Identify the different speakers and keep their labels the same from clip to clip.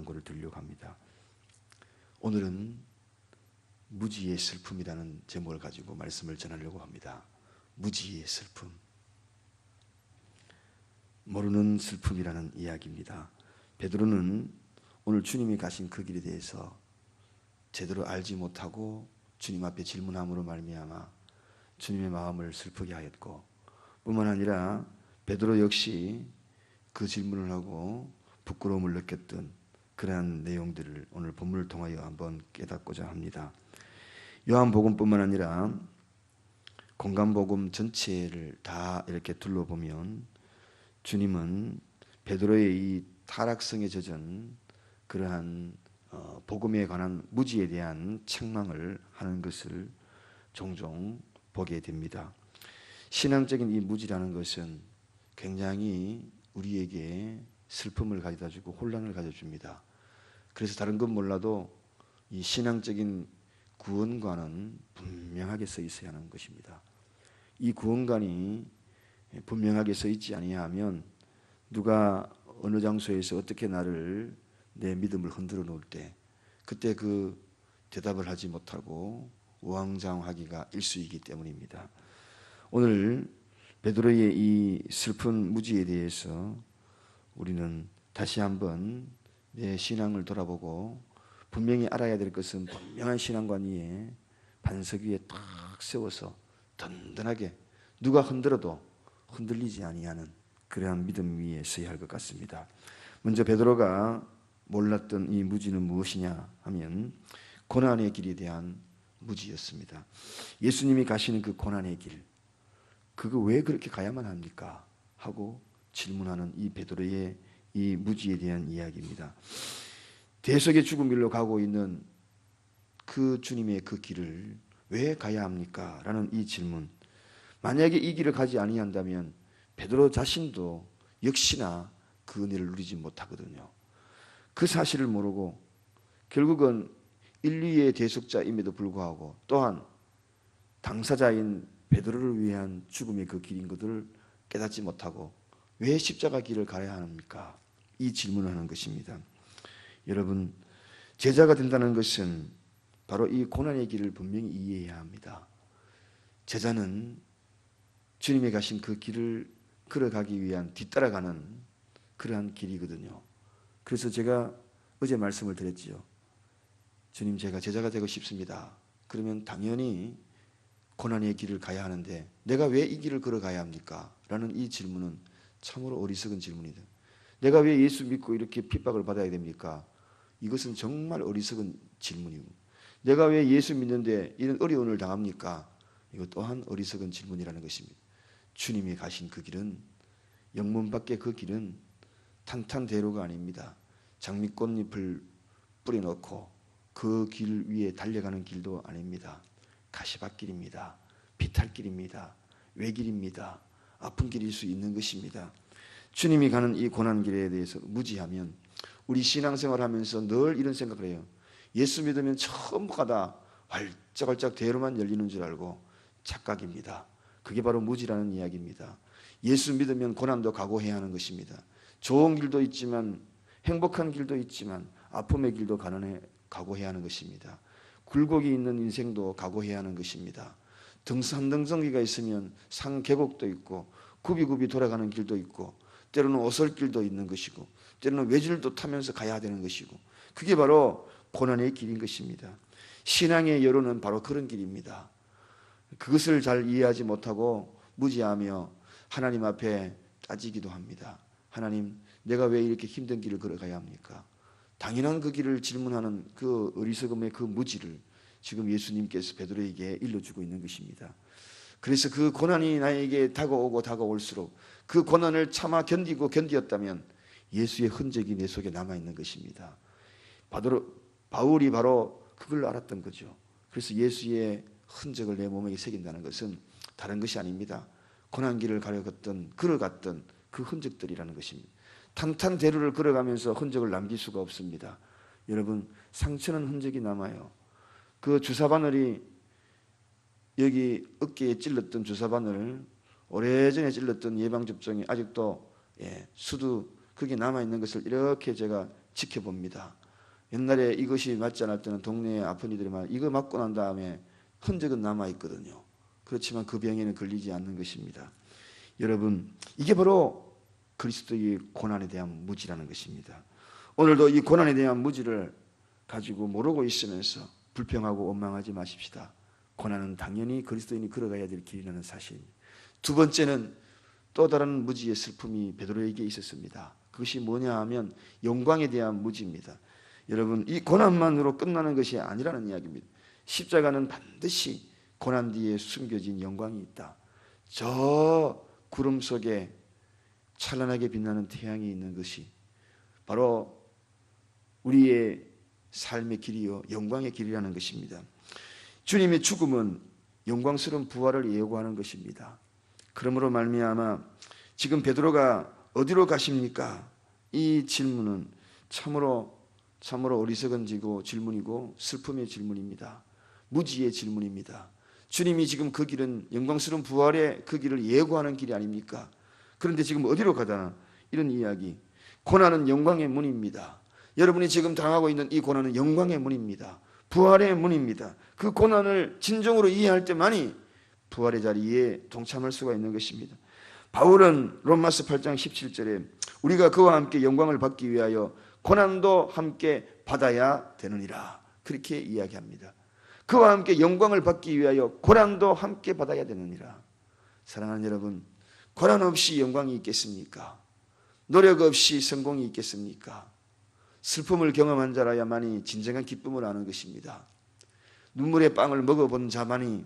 Speaker 1: 강구를 드리려고 합니다. 오늘은 무지의 슬픔이라는 제목을 가지고 말씀을 전하려고 합니다. 무지의 슬픔, 모르는 슬픔이라는 이야기입니다. 베드로는 오늘 주님이 가신 그 길에 대해서 제대로 알지 못하고 주님 앞에 질문함으로 말미암아 주님의 마음을 슬프게 하였고, 뿐만 아니라 베드로 역시 그 질문을 하고 부끄러움을 느꼈던 그러한 내용들을 오늘 본문을 통하여 한번 깨닫고자 합니다. 요한복음뿐만 아니라 공간복음 전체를 다 이렇게 둘러보면 주님은 베드로의 이 타락성에 젖은 그러한 복음에 관한 무지에 대한 책망을 하는 것을 종종 보게 됩니다. 신앙적인 이 무지라는 것은 굉장히 우리에게 슬픔을 가져다주고 혼란을 가져줍니다. 그래서 다른 건 몰라도 이 신앙적인 구원관은 분명하게 서 있어야 하는 것입니다. 이 구원관이 분명하게 서 있지 아니하면 누가 어느 장소에서 어떻게 나를 내 믿음을 흔들어 놓을 때 그때 그 대답을 하지 못하고 우왕좌왕하기가 일쑤이기 때문입니다. 오늘 베드로의 이 슬픈 무지에 대해서 우리는 다시 한번 내 신앙을 돌아보고 분명히 알아야 될 것은 분명한 신앙관 위에 반석 위에 딱 세워서 든든하게 누가 흔들어도 흔들리지 아니하는 그러한 믿음 위에 서야 할 것 같습니다. 먼저 베드로가 몰랐던 이 무지는 무엇이냐 하면 고난의 길에 대한 무지였습니다. 예수님이 가시는 그 고난의 길, 그거 왜 그렇게 가야만 합니까? 하고 질문하는 이 베드로의 이 무지에 대한 이야기입니다. 대속의 죽은 길로 가고 있는 그 주님의 그 길을 왜 가야 합니까? 라는 이 질문. 만약에 이 길을 가지 아니한다면 베드로 자신도 역시나 그 은혜를 누리지 못하거든요. 그 사실을 모르고 결국은 인류의 대속자임에도 불구하고 또한 당사자인 베드로를 위한 죽음의 그 길인 것을 깨닫지 못하고 왜 십자가 길을 가야 합니까? 이 질문을 하는 것입니다. 여러분, 제자가 된다는 것은 바로 이 고난의 길을 분명히 이해해야 합니다. 제자는 주님이 가신 그 길을 걸어가기 위한 뒤따라가는 그러한 길이거든요. 그래서 제가 어제 말씀을 드렸지요. 주님, 제가 제자가 되고 싶습니다. 그러면 당연히 고난의 길을 가야 하는데 내가 왜 이 길을 걸어가야 합니까? 라는 이 질문은 참으로 어리석은 질문이다. 내가 왜 예수 믿고 이렇게 핍박을 받아야 됩니까? 이것은 정말 어리석은 질문이고, 내가 왜 예수 믿는데 이런 어려움을 당합니까? 이것 또한 어리석은 질문이라는 것입니다. 주님이 가신 그 길은, 영문 밖에 그 길은 탄탄대로가 아닙니다. 장미꽃잎을 뿌려놓고 그 길 위에 달려가는 길도 아닙니다. 가시밭길입니다. 비탈길입니다. 외길입니다. 아픈 길일 수 있는 것입니다. 주님이 가는 이 고난길에 대해서 무지하면 우리 신앙생활하면서 늘 이런 생각을 해요. 예수 믿으면 전부가 다 활짝활짝 대로만 열리는 줄 알고 착각입니다. 그게 바로 무지라는 이야기입니다. 예수 믿으면 고난도 각오해야 하는 것입니다. 좋은 길도 있지만, 행복한 길도 있지만 아픔의 길도 각오해야 하는 것입니다. 굴곡이 있는 인생도 각오해야 하는 것입니다. 산등성기가 있으면 산계곡도 있고 굽이굽이 돌아가는 길도 있고 때로는 오솔길도 있는 것이고 때로는 외줄도 타면서 가야 되는 것이고, 그게 바로 고난의 길인 것입니다. 신앙의 여론은 바로 그런 길입니다. 그것을 잘 이해하지 못하고 무지하며 하나님 앞에 따지기도 합니다. 하나님, 내가 왜 이렇게 힘든 길을 걸어가야 합니까? 당연한 그 길을 질문하는 그 어리석음의 그 무지를 지금 예수님께서 베드로에게 일러주고 있는 것입니다. 그래서 그 고난이 나에게 다가오고 다가올수록 그 고난을 참아 견디고 견디었다면 예수의 흔적이 내 속에 남아있는 것입니다. 바울이 바로 그걸 알았던 거죠. 그래서 예수의 흔적을 내 몸에 새긴다는 것은 다른 것이 아닙니다. 고난길을 걸어갔던 그 흔적들이라는 것입니다. 탄탄대로를 걸어가면서 흔적을 남길 수가 없습니다. 여러분, 상처는 흔적이 남아요. 그 주사바늘이 여기 어깨에 찔렀던 주사바늘, 오래전에 찔렀던 예방접종이 아직도 수두 그게 남아있는 것을 이렇게 제가 지켜봅니다. 옛날에 이것이 맞지 않을 때는 동네에 아픈 이들이 말 이거 맞고 난 다음에 흔적은 남아있거든요. 그렇지만 그 병에는 걸리지 않는 것입니다. 여러분, 이게 바로 그리스도의 고난에 대한 무지라는 것입니다. 오늘도 이 고난에 대한 무지를 가지고 모르고 있으면서 불평하고 원망하지 마십시다. 고난은 당연히 그리스도인이 걸어가야 될 길이라는 사실. 두 번째는 또 다른 무지의 슬픔이 베드로에게 있었습니다. 그것이 뭐냐 하면 영광에 대한 무지입니다. 여러분, 이 고난만으로 끝나는 것이 아니라는 이야기입니다. 십자가는 반드시 고난 뒤에 숨겨진 영광이 있다. 저 구름 속에 찬란하게 빛나는 태양이 있는 것이 바로 우리의 삶의 길이요 영광의 길이라는 것입니다. 주님의 죽음은 영광스러운 부활을 예고하는 것입니다. 그러므로 말미암아 지금 베드로가 어디로 가십니까? 이 질문은 참으로 어리석은 질문이고 슬픔의 질문입니다. 무지의 질문입니다. 주님이 지금 그 길은 영광스러운 부활의 그 길을 예고하는 길이 아닙니까? 그런데 지금 어디로 가다나 이런 이야기. 고난은 영광의 문입니다. 여러분이 지금 당하고 있는 이 고난은 영광의 문입니다. 부활의 문입니다. 그 고난을 진정으로 이해할 때만이 부활의 자리에 동참할 수가 있는 것입니다. 바울은 로마서 8장 17절에 우리가 그와 함께 영광을 받기 위하여 고난도 함께 받아야 되느니라 그렇게 이야기합니다. 그와 함께 영광을 받기 위하여 고난도 함께 받아야 되느니라. 사랑하는 여러분, 고난 없이 영광이 있겠습니까? 노력 없이 성공이 있겠습니까? 슬픔을 경험한 자라야만이 진정한 기쁨을 아는 것입니다. 눈물의 빵을 먹어본 자만이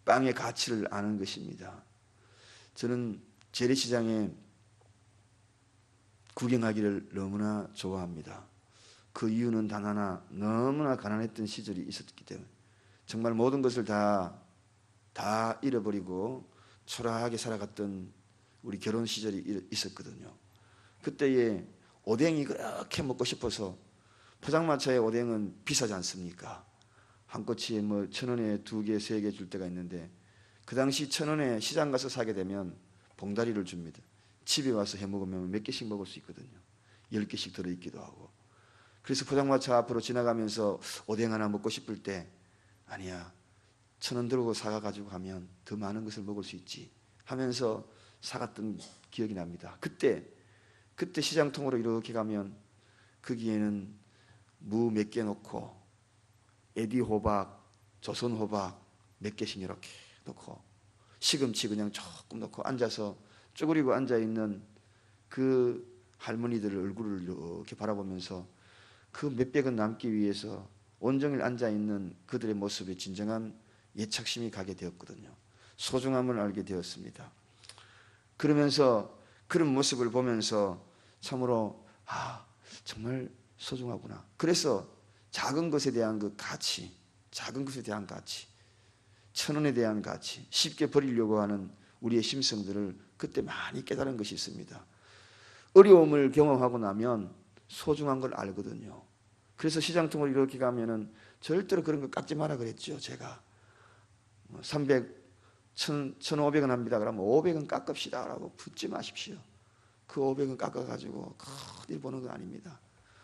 Speaker 1: 빵의 가치를 아는 것입니다. 저는 재래시장에 구경하기를 너무나 좋아합니다. 그 이유는 단 하나, 너무나 가난했던 시절이 있었기 때문에 정말 모든 것을 다 잃어버리고 초라하게 살아갔던 우리 결혼 시절이 있었거든요. 그때에 오뎅이 그렇게 먹고 싶어서 포장마차의 오뎅은 비싸지 않습니까? 한 꼬치에 뭐 1,000원에 2개, 3개 줄 때가 있는데 그 당시 1,000원에 시장 가서 사게 되면 봉다리를 줍니다. 집에 와서 해 먹으면 몇 개씩 먹을 수 있거든요. 10개씩 들어있기도 하고. 그래서 포장마차 앞으로 지나가면서 오뎅 하나 먹고 싶을 때 아니야, 1,000원 들고 사가지고 가면 더 많은 것을 먹을 수 있지 하면서 사갔던 기억이 납니다. 그때 시장통으로 이렇게 가면 거기에는 무 몇 개 넣고 에디호박, 조선호박 몇 개씩 이렇게 넣고 시금치 그냥 조금 넣고 앉아서 쪼그리고 앉아있는 그 할머니들의 얼굴을 이렇게 바라보면서 그 몇백원 남기 위해서 온종일 앉아있는 그들의 모습에 진정한 애착심이 가게 되었거든요. 소중함을 알게 되었습니다. 그러면서 그런 모습을 보면서 참으로 정말 소중하구나. 그래서 작은 것에 대한 그 가치, 작은 것에 대한 가치, 1,000원에 대한 가치, 쉽게 버리려고 하는 우리의 심성들을 그때 많이 깨달은 것이 있습니다. 어려움을 경험하고 나면 소중한 걸 알거든요. 그래서 시장통을 이렇게 가면은 절대로 그런 거 깎지 마라 그랬죠. 제가 1,500원 합니다. 그러면 500원 깎읍시다 라고 붙지 마십시오. 그 500원 깎아가지고 큰일 보는 거 아닙니다.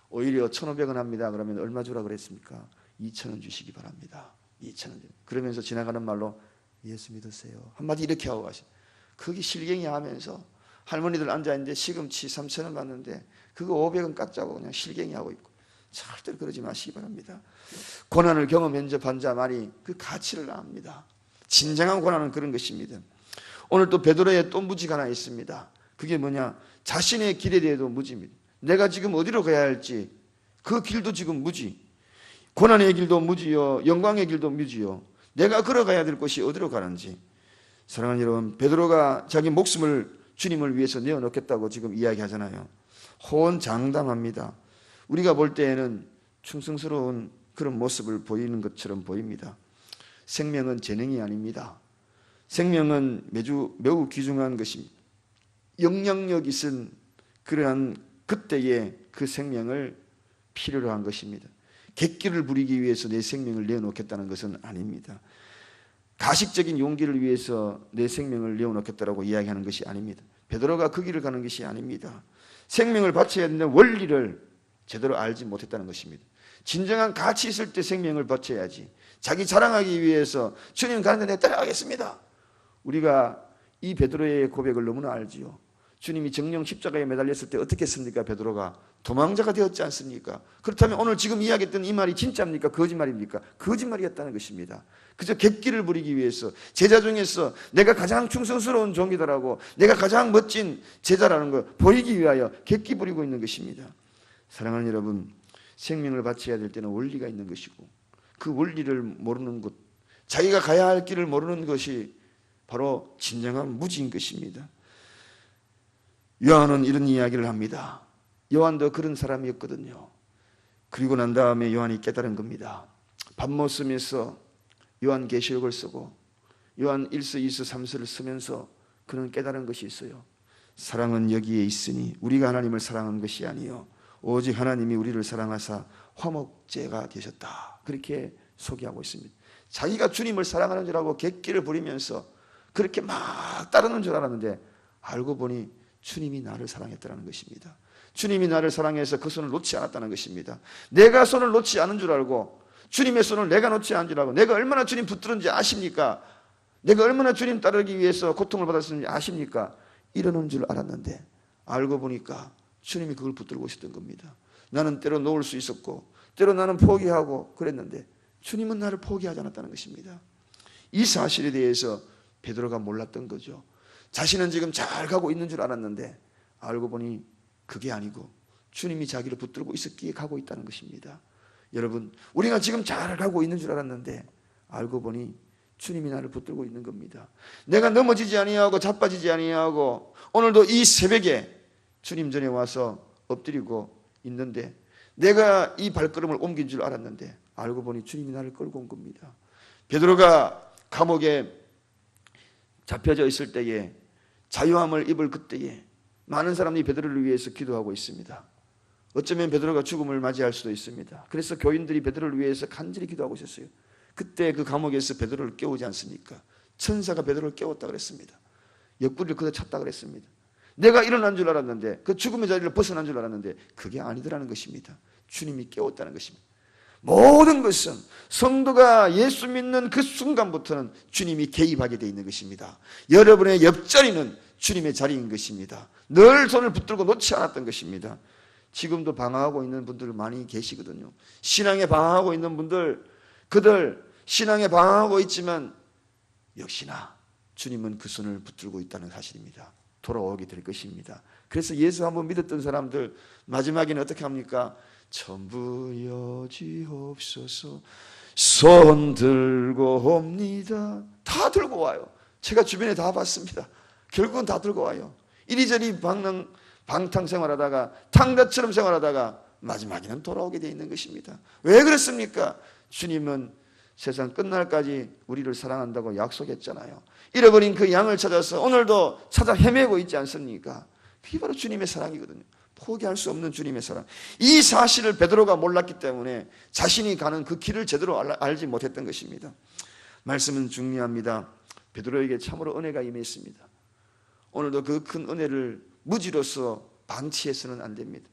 Speaker 1: 오히려 1,500원 합니다. 그러면 얼마 주라 그랬습니까? 2,000원 주시기 바랍니다. 2,000원. 그러면서 지나가는 말로 예수 믿으세요. 한마디 이렇게 하고 가시. 거기 실갱이 하면서 할머니들 앉아있는데 시금치 3,000원 받는데 그거 500원 깎자고 그냥 실갱이 하고 있고 절대로 그러지 마시기 바랍니다. 고난을 경험한 자만이 그 가치를 압니다. 진정한 고난은 그런 것입니다. 오늘 또 베드로의 또 무지가 하나 있습니다. 그게 뭐냐? 자신의 길에 대해도 무지입니다. 내가 지금 어디로 가야 할지 그 길도 지금 무지. 고난의 길도 무지요, 영광의 길도 무지요. 내가 걸어가야 될 곳이 어디로 가는지. 사랑하는 여러분, 베드로가 자기 목숨을 주님을 위해서 내어놓겠다고 지금 이야기하잖아요. 호언장담합니다. 우리가 볼 때에는 충성스러운 그런 모습을 보이는 것처럼 보입니다. 생명은 재능이 아닙니다. 생명은 매우 귀중한 것입니다. 영향력 있은 그러한 그때의 그 생명을 필요로 한 것입니다. 객기를 부리기 위해서 내 생명을 내어놓겠다는 것은 아닙니다. 가식적인 용기를 위해서 내 생명을 내어놓겠다라고 이야기하는 것이 아닙니다. 베드로가 그 길을 가는 것이 아닙니다. 생명을 바쳐야 되는 원리를 제대로 알지 못했다는 것입니다. 진정한 가치 있을 때 생명을 바쳐야지. 자기 자랑하기 위해서 주님 가는데 내가 따라가겠습니다. 우리가 이 베드로의 고백을 너무나 알지요. 주님이 정령 십자가에 매달렸을 때 어떻게 했습니까? 베드로가 도망자가 되었지 않습니까? 그렇다면 오늘 지금 이야기했던 이 말이 진짜입니까? 거짓말입니까? 거짓말이었다는 것입니다. 그저 객기를 부리기 위해서 제자 중에서 내가 가장 충성스러운 종이다라고, 내가 가장 멋진 제자라는 걸 보이기 위하여 객기 부리고 있는 것입니다. 사랑하는 여러분, 생명을 바쳐야 될 때는 원리가 있는 것이고, 그 원리를 모르는 것, 자기가 가야 할 길을 모르는 것이 바로 진정한 무지인 것입니다. 요한은 이런 이야기를 합니다. 요한도 그런 사람이었거든요. 그리고 난 다음에 요한이 깨달은 겁니다. 밤모섬에서 요한계시록을 쓰고 요한 1서 2서 3서를 쓰면서 그는 깨달은 것이 있어요. 사랑은 여기에 있으니 우리가 하나님을 사랑한 것이 아니요 오직 하나님이 우리를 사랑하사 화목제가 되셨다. 그렇게 소개하고 있습니다. 자기가 주님을 사랑하는 줄 알고 객기를 부리면서 그렇게 막 따르는 줄 알았는데 알고 보니 주님이 나를 사랑했다는 것입니다. 주님이 나를 사랑해서 그 손을 놓지 않았다는 것입니다. 내가 손을 놓지 않은 줄 알고, 주님의 손을 내가 놓지 않은 줄 알고, 내가 얼마나 주님 붙들은지 아십니까? 내가 얼마나 주님 따르기 위해서 고통을 받았는지 아십니까? 이러는 줄 알았는데 알고 보니까 주님이 그걸 붙들고 있었던 겁니다. 나는 때로 놓을 수 있었고 때로 나는 포기하고 그랬는데 주님은 나를 포기하지 않았다는 것입니다. 이 사실에 대해서 베드로가 몰랐던 거죠. 자신은 지금 잘 가고 있는 줄 알았는데 알고 보니 그게 아니고 주님이 자기를 붙들고 있었기에 가고 있다는 것입니다. 여러분, 우리가 지금 잘 가고 있는 줄 알았는데 알고 보니 주님이 나를 붙들고 있는 겁니다. 내가 넘어지지 아니하고 자빠지지 아니하고 오늘도 이 새벽에 주님 전에 와서 엎드리고 있는데 내가 이 발걸음을 옮긴 줄 알았는데 알고 보니 주님이 나를 끌고 온 겁니다. 베드로가 감옥에 잡혀져 있을 때에, 자유함을 입을 그때에 많은 사람들이 베드로를 위해서 기도하고 있습니다. 어쩌면 베드로가 죽음을 맞이할 수도 있습니다. 그래서 교인들이 베드로를 위해서 간절히 기도하고 있었어요. 그때 그 감옥에서 베드로를 깨우지 않습니까? 천사가 베드로를 깨웠다 그랬습니다. 옆구리를 그대 찼다 그랬습니다. 내가 일어난 줄 알았는데, 그 죽음의 자리를 벗어난 줄 알았는데 그게 아니더라는 것입니다. 주님이 깨웠다는 것입니다. 모든 것은 성도가 예수 믿는 그 순간부터는 주님이 개입하게 되어 있는 것입니다. 여러분의 옆자리는 주님의 자리인 것입니다. 늘 손을 붙들고 놓지 않았던 것입니다. 지금도 방황하고 있는 분들 많이 계시거든요. 신앙에 방황하고 있는 분들, 그들 신앙에 방황하고 있지만 역시나 주님은 그 손을 붙들고 있다는 사실입니다. 돌아오게 될 것입니다. 그래서 예수 한번 믿었던 사람들 마지막에는 어떻게 합니까? 전부 여지옵소서 손 들고 옵니다. 다 들고 와요. 제가 주변에 다 봤습니다. 결국은 다 들고 와요. 이리저리 방탕 생활하다가 탕자처럼 생활하다가 마지막에는 돌아오게 되어 있는 것입니다. 왜 그렇습니까? 주님은 세상 끝날까지 우리를 사랑한다고 약속했잖아요. 잃어버린 그 양을 찾아서 오늘도 찾아 헤매고 있지 않습니까? 그게 바로 주님의 사랑이거든요. 포기할 수 없는 주님의 사랑. 이 사실을 베드로가 몰랐기 때문에 자신이 가는 그 길을 제대로 알지 못했던 것입니다. 말씀은 중요합니다. 베드로에게 참으로 은혜가 임했습니다. 오늘도 그 큰 은혜를 무지로서 방치해서는 안 됩니다.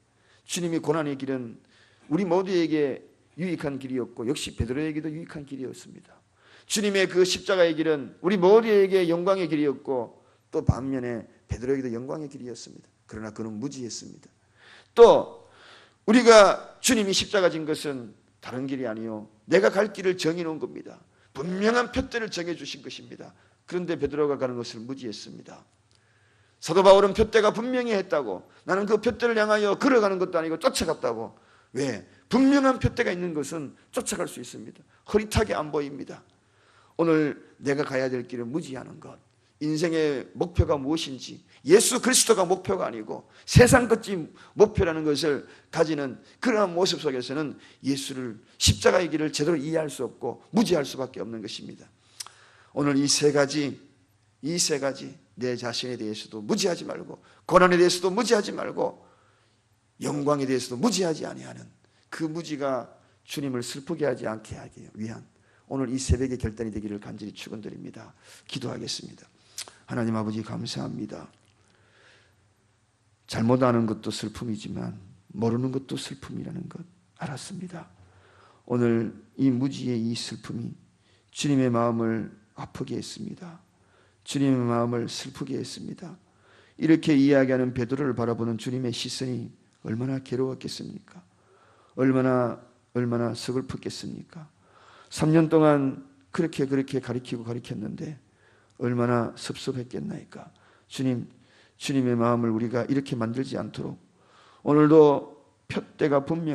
Speaker 1: 주님이 고난의 길은 우리 모두에게 유익한 길이었고 역시 베드로에게도 유익한 길이었습니다. 주님의 그 십자가의 길은 우리 모두에게 영광의 길이었고 또 반면에 베드로에게도 영광의 길이었습니다. 그러나 그는 무지했습니다. 또 우리가 주님이 십자가 진 것은 다른 길이 아니요 내가 갈 길을 정해놓은 겁니다. 분명한 표대를 정해주신 것입니다. 그런데 베드로가 가는 것을 무지했습니다. 사도 바울은 표대가 분명히 했다고, 나는 그 표대를 향하여 걸어가는 것도 아니고 쫓아갔다고. 왜? 분명한 표대가 있는 것은 쫓아갈 수 있습니다. 흐릿하게 안 보입니다. 오늘 내가 가야 될 길을 무지하는 것, 인생의 목표가 무엇인지, 예수 그리스도가 목표가 아니고 세상 끝이 목표라는 것을 가지는 그러한 모습 속에서는 예수를, 십자가의 길을 제대로 이해할 수 없고 무지할 수밖에 없는 것입니다. 오늘 이 세 가지 내 자신에 대해서도 무지하지 말고, 고난에 대해서도 무지하지 말고, 영광에 대해서도 무지하지 아니하는 그 무지가 주님을 슬프게 하지 않게 하기 위한 오늘 이 새벽의 결단이 되기를 간절히 축원드립니다. 기도하겠습니다. 하나님 아버지 감사합니다. 잘못 아는 것도 슬픔이지만 모르는 것도 슬픔이라는 것 알았습니다. 오늘 이 무지의 이 슬픔이 주님의 마음을 아프게 했습니다. 주님의 마음을 슬프게 했습니다. 이렇게 이야기하는 베드로를 바라보는 주님의 시선이 얼마나 괴로웠겠습니까? 얼마나 서글펐겠습니까? 3년 동안 그렇게 가르치고 가르쳤는데 얼마나 섭섭했겠나이까? 주님의 마음을 우리가 이렇게 만들지 않도록 오늘도 푯대가 분명